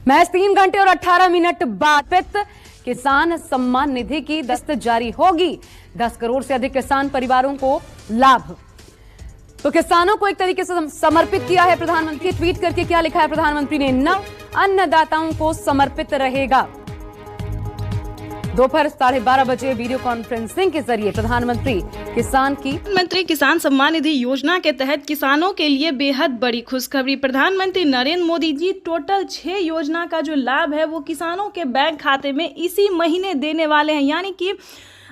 महज 3 घंटे और 18 मिनट बाद किसान सम्मान निधि की दस्त जारी होगी। 10 करोड़ से अधिक किसान परिवारों को लाभ। तो किसानों को एक तरीके से समर्पित किया है प्रधानमंत्री। ट्वीट करके क्या लिखा है प्रधानमंत्री ने? अन्नदाताओं को समर्पित रहेगा। दोपहर 12:30 बजे वीडियो कॉन्फ्रेंसिंग के जरिए प्रधानमंत्री किसान सम्मान निधि योजना के तहत किसानों के लिए बेहद बड़ी खुशखबरी। प्रधानमंत्री नरेंद्र मोदी जी टोटल 6 योजना का जो लाभ है वो किसानों के बैंक खाते में इसी महीने देने वाले हैं। यानी कि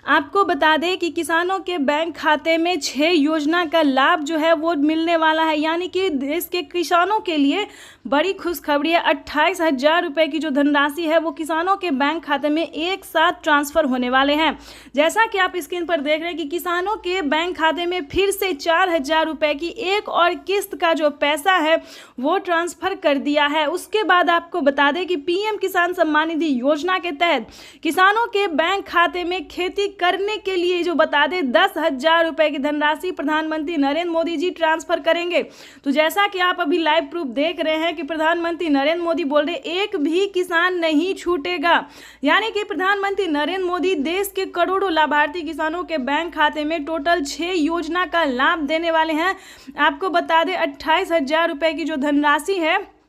आपको बता दें कि किसानों के बैंक खाते में 6 योजना का लाभ जो है वो मिलने वाला है। यानी कि देश के किसानों के लिए बड़ी खुशखबरी है। 28,000 रुपये की जो धनराशि है वो किसानों के बैंक खाते में एक साथ ट्रांसफर होने वाले हैं। जैसा कि आप स्क्रीन पर देख रहे हैं कि किसानों के बैंक खाते में फिर से 4,000 रुपये की एक और किस्त का जो पैसा है वो ट्रांसफर कर दिया है। उसके बाद आपको बता दें कि पीएम किसान सम्मान निधि योजना के तहत किसानों के बैंक खाते में खेती करने के लिए जो बता दें 10,000 रुपये की धनराशि प्रधानमंत्री नरेंद्र मोदी जी ट्रांसफर करेंगे। तो जैसा कि आप अभी लाइव प्रूफ देख रहे हैं कि प्रधानमंत्री नरेंद्र मोदी बोल रहे एक भी किसान नहीं छूटेगा। यानी कि प्रधानमंत्री नरेंद्र मोदी देश के करोड़ों लाभार्थी किसानों के बैंक खाते में टोटल 6 योजना का लाभ देने वाले हैं। आपको बता दें 28,000 रुपये की जो धनराशि है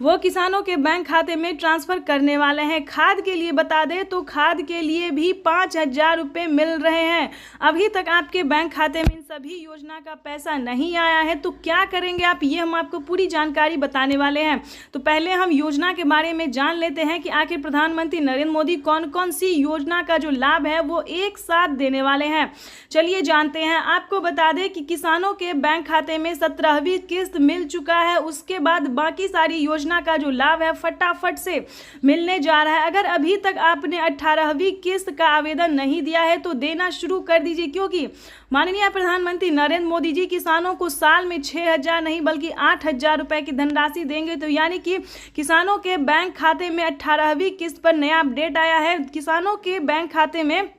वो किसानों के बैंक खाते में ट्रांसफर करने वाले हैं। खाद के लिए बता दें तो खाद के लिए भी 5,000 रुपये मिल रहे हैं। अभी तक आपके बैंक खाते में इन सभी योजना का पैसा नहीं आया है तो क्या करेंगे आप, ये हम आपको पूरी जानकारी बताने वाले हैं। तो पहले हम योजना के बारे में जान लेते हैं कि आखिर प्रधानमंत्री नरेंद्र मोदी कौन कौन सी योजना का जो लाभ है वो एक साथ देने वाले हैं। चलिए जानते हैं। आपको बता दें कि किसानों के बैंक खाते में 17वीं किस्त मिल चुका है। उसके बाद बाकी सारी योजना का जो लाभ है फटाफट से मिलने जा रहा है। अगर अभी तक आपने 18वीं किस्त का आवेदन नहीं दिया है तो देना शुरू कर दीजिए, क्योंकि माननीय प्रधानमंत्री नरेंद्र मोदी जी किसानों को साल में 6,000 नहीं बल्कि 8,000 रुपए की धनराशि देंगे। तो यानी कि किसानों के बैंक खाते में 18वीं किस्त पर नया अपडेट आया है। किसानों के बैंक खाते में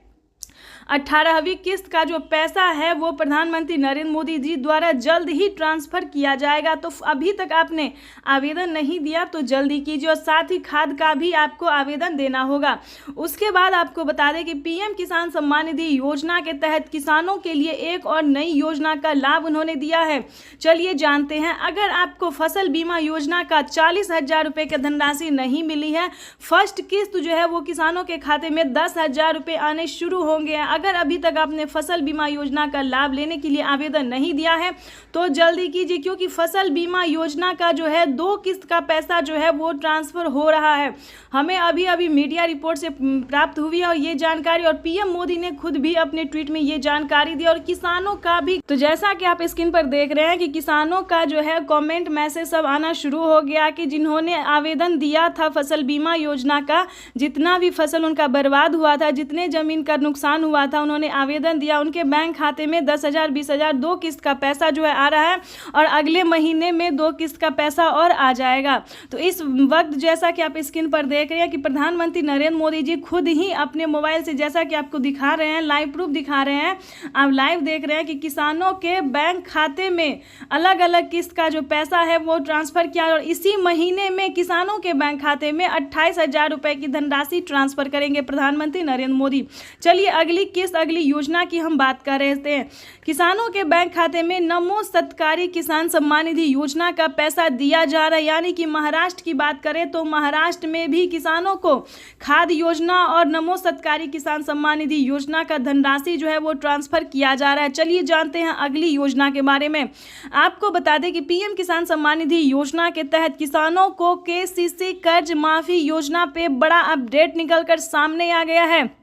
18वीं किस्त का जो पैसा है वो प्रधानमंत्री नरेंद्र मोदी जी द्वारा जल्द ही ट्रांसफर किया जाएगा। तो अभी तक आपने आवेदन नहीं दिया तो जल्दी कीजिए और साथ ही खाद का भी आपको आवेदन देना होगा। उसके बाद आपको बता दें कि पीएम किसान सम्मान निधि योजना के तहत किसानों के लिए एक और नई योजना का लाभ उन्होंने दिया है। चलिए जानते हैं। अगर आपको फसल बीमा योजना का 40,000 रुपये की धनराशि नहीं मिली है, फर्स्ट किस्त जो है वो किसानों के खाते में 10,000 रुपये आने शुरू होंगे। अगर अभी तक आपने फसल बीमा योजना का लाभ लेने के लिए आवेदन नहीं दिया है तो जल्दी कीजिए, क्योंकि फसल बीमा योजना का जो है 2 किस्त का पैसा जो है वो ट्रांसफर हो रहा है। हमें अभी अभी मीडिया रिपोर्ट से प्राप्त हुई है और ये जानकारी, और पीएम मोदी ने खुद भी अपने ट्वीट में ये जानकारी दी और किसानों का भी। तो जैसा कि आप स्क्रीन पर देख रहे हैं कि किसानों का जो है कमेंट मैसेज सब आना शुरू हो गया कि जिन्होंने आवेदन दिया था फसल बीमा योजना का, जितना भी फसल उनका बर्बाद हुआ था, जितने जमीन का नुकसान हुआ था, उन्होंने आवेदन दिया। उनके बैंक खाते में 10,000 20,000 2 किस्त का पैसा जो है आ रहा है और अगले महीने में 2 किस्त का पैसा और आ जाएगा। तो इस वक्त जैसा कि आप स्क्रीन पर देख रहे हैं कि प्रधानमंत्री नरेंद्र मोदी जी खुद ही अपने मोबाइल से, जैसा कि आपको दिखा रहे हैं, लाइव प्रूफ दिखा रहे हैं, आप लाइव देख रहे हैं कि किसानों के बैंक खाते में अलग अलग किस्त का जो पैसा है वो ट्रांसफर किया और इसी महीने में किसानों के बैंक खाते में 28,000 रुपये की धनराशि ट्रांसफर करेंगे प्रधानमंत्री नरेंद्र मोदी। चलिए अगली योजना की हम बात कर रहे थे। किसानों के बैंक खाते में नमो सत्कारी किसान सम्मान निधि योजना का पैसा दिया जा रहा है। यानी कि महाराष्ट्र की बात करें तो महाराष्ट्र में भी किसानों को खाद योजना और नमो सत्कारी किसान सम्मान निधि योजना का धनराशि जो है वो ट्रांसफर किया जा रहा है। चलिए जानते हैं अगली योजना के बारे में। आपको बता दें कि पीएम किसान सम्मान निधि योजना के तहत किसानों को केसीसी कर्ज माफी योजना पे बड़ा अपडेट निकलकर सामने आ गया है।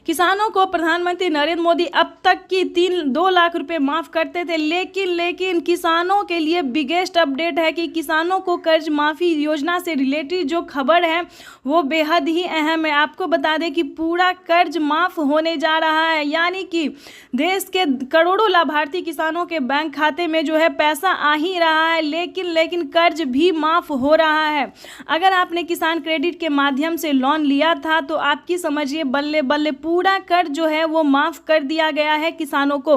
किसानों को प्रधानमंत्री नरेंद्र मोदी अब तक की 2 लाख रुपए माफ करते थे, लेकिन किसानों के लिए बिगेस्ट अपडेट है कि किसानों को कर्ज माफी योजना से रिलेटेड जो खबर है वो बेहद ही अहम है। आपको बता दें कि पूरा कर्ज माफ होने जा रहा है। यानी कि देश के करोड़ों लाभार्थी किसानों के बैंक खाते में जो है पैसा आ ही रहा है, लेकिन कर्ज भी माफ हो रहा है। अगर आपने किसान क्रेडिट के माध्यम से लोन लिया था तो आपकी समझिए बल्ले बल्ले पूरा कर्ज जो है वो माफ़ कर दिया गया है किसानों को।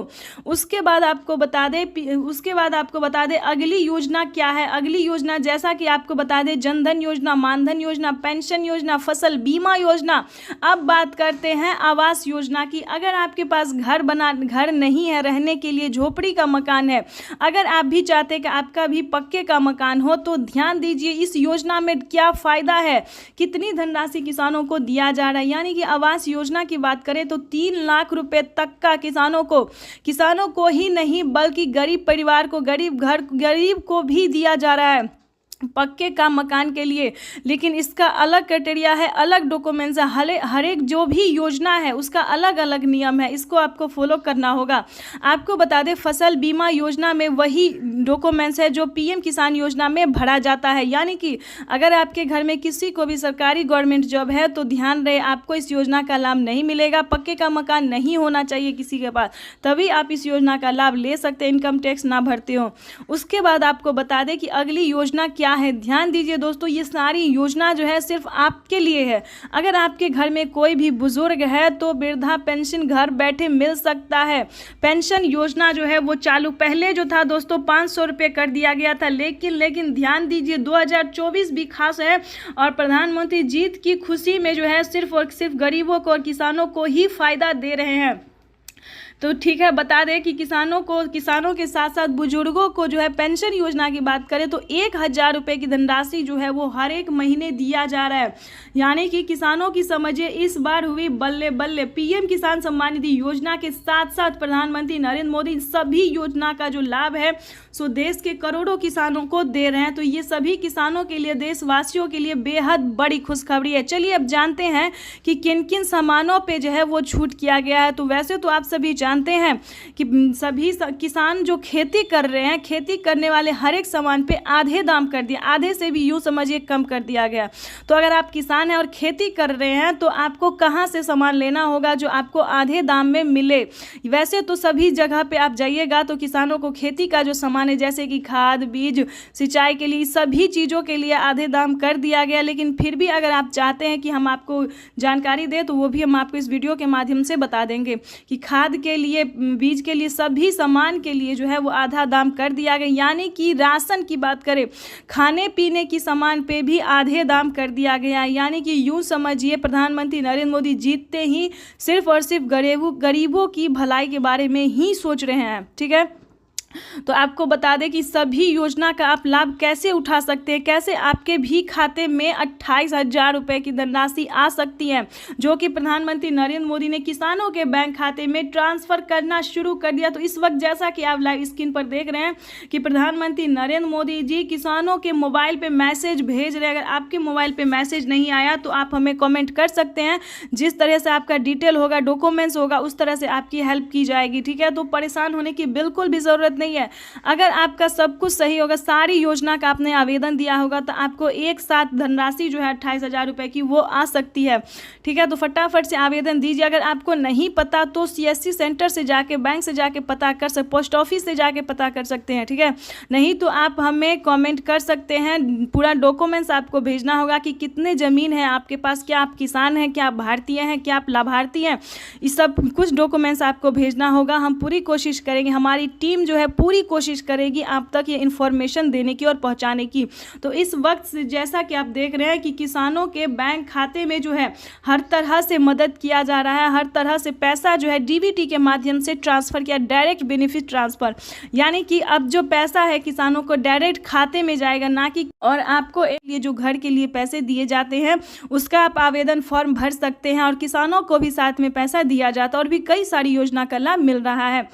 उसके बाद आपको बता दें अगली योजना क्या है। अगली योजना जैसा कि आपको बता दें जनधन योजना, मानधन योजना, पेंशन योजना, फसल बीमा योजना। अब बात करते हैं आवास योजना की। अगर आपके पास घर नहीं है रहने के लिए, झोपड़ी का मकान है, अगर आप भी चाहते हैं कि आपका भी पक्के का मकान हो, तो ध्यान दीजिए इस योजना में क्या फ़ायदा है, कितनी धनराशि किसानों को दिया जा रहा है। यानी कि आवास योजना की बात करें तो 3 लाख रुपए तक का किसानों को ही नहीं बल्कि गरीब परिवार को, गरीब को भी दिया जा रहा है पक्के का मकान के लिए। लेकिन इसका अलग क्राइटेरिया है, अलग डॉक्यूमेंट्स है, हर एक जो भी योजना है उसका अलग अलग नियम है, इसको आपको फॉलो करना होगा। आपको बता दें फसल बीमा योजना में वही डॉक्यूमेंट्स है जो पीएम किसान योजना में भरा जाता है। यानी कि अगर आपके घर में किसी को भी सरकारी गवर्नमेंट जॉब है तो ध्यान रहे आपको इस योजना का लाभ नहीं मिलेगा। पक्के का मकान नहीं होना चाहिए किसी के पास, तभी आप इस योजना का लाभ ले सकते हैं, इनकम टैक्स ना भरते हो। उसके बाद आपको बता दें कि अगली योजना क्या है। ध्यान दीजिए दोस्तों, ये सारी योजना जो है सिर्फ आपके लिए है। अगर आपके घर में कोई भी बुजुर्ग है तो वृद्धा पेंशन घर बैठे मिल सकता है। पेंशन योजना जो है वो चालू पहले जो था दोस्तों 500 रुपये कर दिया गया था, लेकिन ध्यान दीजिए 2024 भी खास है और प्रधानमंत्री जीत की खुशी में जो है सिर्फ और सिर्फ गरीबों को और किसानों को ही फायदा दे रहे हैं। तो ठीक है, बता दें कि किसानों के साथ साथ बुजुर्गों को जो है पेंशन योजना की बात करें तो 1000 रुपये की धनराशि जो है वो हर एक महीने दिया जा रहा है। यानी कि किसानों की समझिए इस बार हुई बल्ले बल्ले। पीएम किसान सम्मान निधि योजना के साथ साथ प्रधानमंत्री नरेंद्र मोदी सभी योजना का जो लाभ है सो देश के करोड़ों किसानों को दे रहे हैं। तो ये सभी किसानों के लिए, देशवासियों के लिए बेहद बड़ी खुशखबरी है। चलिए अब जानते हैं कि किन किन सामानों पे जो है वो छूट किया गया है। तो वैसे तो आप सभी जानते हैं कि सभी किसान जो खेती कर रहे हैं, खेती करने वाले हर एक सामान पे आधे दाम कर दिया, आधे से भी यूँ समझिए कम कर दिया गया। तो अगर आप किसान हैं और खेती कर रहे हैं तो आपको कहाँ से सामान लेना होगा जो आपको आधे दाम में मिले। वैसे तो सभी जगह पे आप जाइएगा तो किसानों को खेती का जो सामान है जैसे कि खाद, बीज, सिंचाई के लिए सभी चीज़ों के लिए आधे दाम कर दिया गया। लेकिन फिर भी अगर आप चाहते हैं कि हम आपको जानकारी दें तो वो भी हम आपको इस वीडियो के माध्यम से बता देंगे कि खाद के लिए, बीज के लिए, सभी सामान के लिए जो है वो आधा दाम कर दिया गया। यानी कि राशन की बात करें, खाने पीने की सामान पे भी आधे दाम कर दिया गया। यानी कि यूँ समझिए प्रधानमंत्री नरेंद्र मोदी जीतते ही सिर्फ और सिर्फ गरीबों की भलाई के बारे में ही सोच रहे हैं। ठीक है, तो आपको बता दें कि सभी योजना का आप लाभ कैसे उठा सकते हैं, कैसे आपके भी खाते में 28,000 रुपये की धनराशि आ सकती है जो कि प्रधानमंत्री नरेंद्र मोदी ने किसानों के बैंक खाते में ट्रांसफ़र करना शुरू कर दिया। तो इस वक्त जैसा कि आप लाइव स्क्रीन पर देख रहे हैं कि प्रधानमंत्री नरेंद्र मोदी जी किसानों के मोबाइल पे मैसेज भेज रहे हैं। अगर आपके मोबाइल पे मैसेज नहीं आया तो आप हमें कमेंट कर सकते हैं, जिस तरह से आपका डिटेल होगा, डॉक्यूमेंट्स होगा, उस तरह से आपकी हेल्प की जाएगी। ठीक है, तो परेशान होने की बिल्कुल भी ज़रूरत नहीं है। अगर आपका सब कुछ सही होगा, सारी योजना का आपने आवेदन दिया होगा तो आपको एक साथ धनराशि जो है 28,000 रुपये की वो आ सकती है। ठीक है, तो फटाफट से आवेदन दीजिए। अगर आपको नहीं पता तो CSC सेंटर से जाके, बैंक से जाके पता कर सकते, पोस्ट ऑफिस से जाके पता कर सकते हैं। ठीक है, नहीं तो आप हमें कमेंट कर सकते हैं। पूरा डॉक्यूमेंट्स आपको भेजना होगा कि कितने ज़मीन है आपके पास, क्या आप किसान हैं, क्या आप भारतीय हैं, क्या आप लाभार्थी हैं, इस सब कुछ डॉक्यूमेंट्स आपको भेजना होगा। हम पूरी कोशिश करेंगे, हमारी टीम जो है पूरी कोशिश करेगी आप तक ये इन्फॉर्मेशन देने की और पहुंचाने की। तो इस वक्त से जैसा कि आप देख रहे हैं कि किसानों के बैंक खाते में जो है हर तरह से मदद किया जा रहा है, हर तरह से पैसा जो है DBT के माध्यम से ट्रांसफ़र किया, डायरेक्ट बेनिफिट ट्रांसफ़र। यानी कि अब जो पैसा है किसानों को डायरेक्ट खाते में जाएगा, ना कि और आपको ये जो घर के लिए पैसे दिए जाते हैं उसका आप आवेदन फॉर्म भर सकते हैं और किसानों को भी साथ में पैसा दिया जाता है और भी कई सारी योजना का लाभ मिल रहा है।